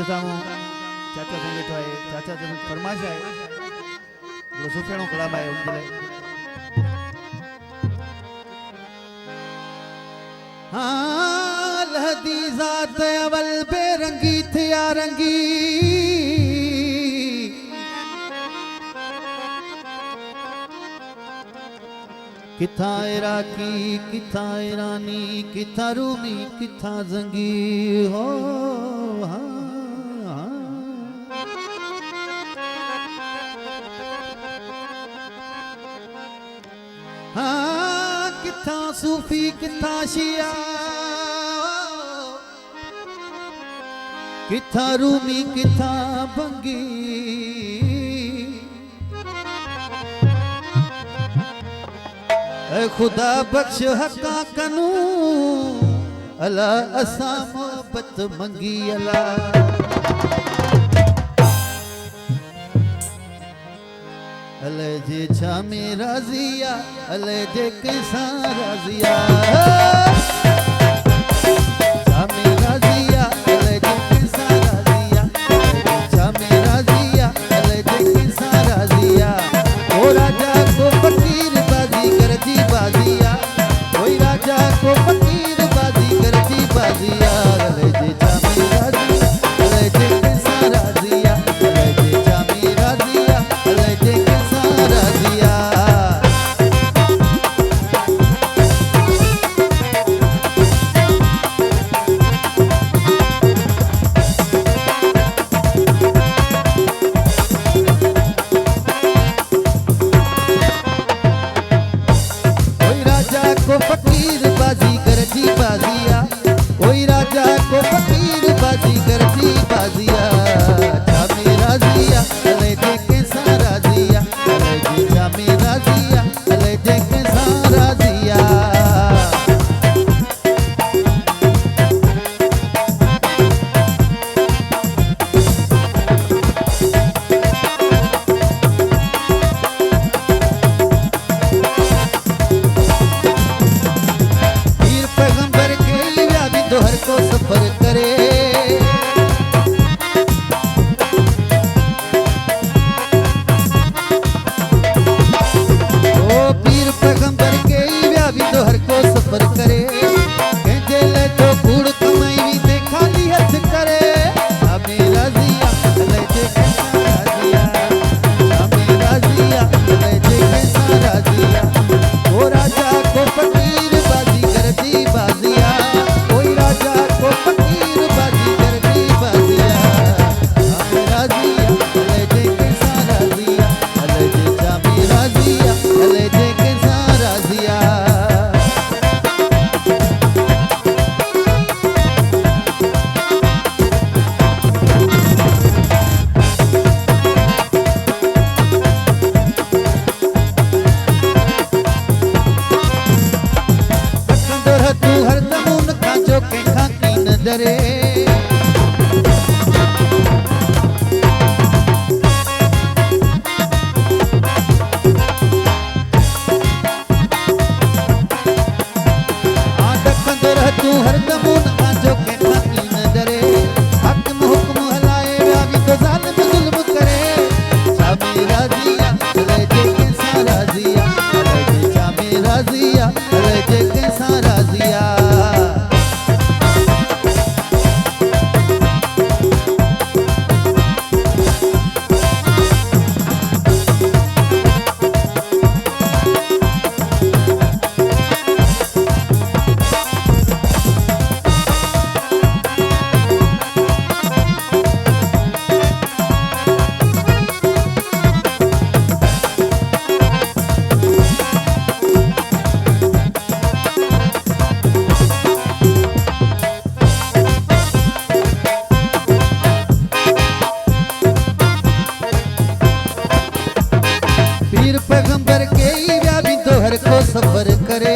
के सामू चाचा से बैठो है चाचा से फरमाश है वो सुफेणो कलाम है उनके हाँ लहदी ज़ात अवल बेरंगी थे यारंगी किथा इराकी किथा ईरानी किथा रूमी किथा जंगी हो हाँ किथा सूफी किथा शिया किथा रूमी किथा बंगी खुदा बख्श हका कनू अला असा मोहब्बत मंगी अला अले जे छा में राजिया अले जे कैसा राजिया छा में राजिया अले जे कैसा राजिया छा में राजिया अले जे कैसा राजिया ओ राजा को फकीर बाजी करती बाजिया कोई राजा को फकीर बाजी करती बाजिया अले जे छा में राजिया अले जे कैसा राजिया अले जे छा में राजिया अले जे कैसा राजिया को फकीर बाजी करती बाजिया कोई राजा को फकीर बाजी करती बाजिया छा में राजिया अले जे कैसा राजिया अले जे छा में राजिया अले जे कैसा राजिया हर को सफर करे ओ पीर पैगंबर के व्यापी तो हर को सफर करे जेल तो कूड़ कमाई भी देखा ली हथ करे हमें राजिया अले जे कैसा राजिया हमें राजिया अले जे कैसा राजिया ओ राजा को फकीर बाजी करती बाजिया राजा को फकीर बाजी करती बाजिया हमें राजिया अले जे कैसा राजिया अले जे छा में राजिया अले जे कैसा राजिया तू हर दमून खांचो के खाकी न डरे तू हर दमून खांचो के खाकी न डरे हक हुक्म हलाए रावी तो जालिम जुल्म करे छा में राजिया अले जे कैसा राजिया अले जे छा में राजिया अले जे कैसा राजिया पैगंबर के व्यापी तो हर को सफर करे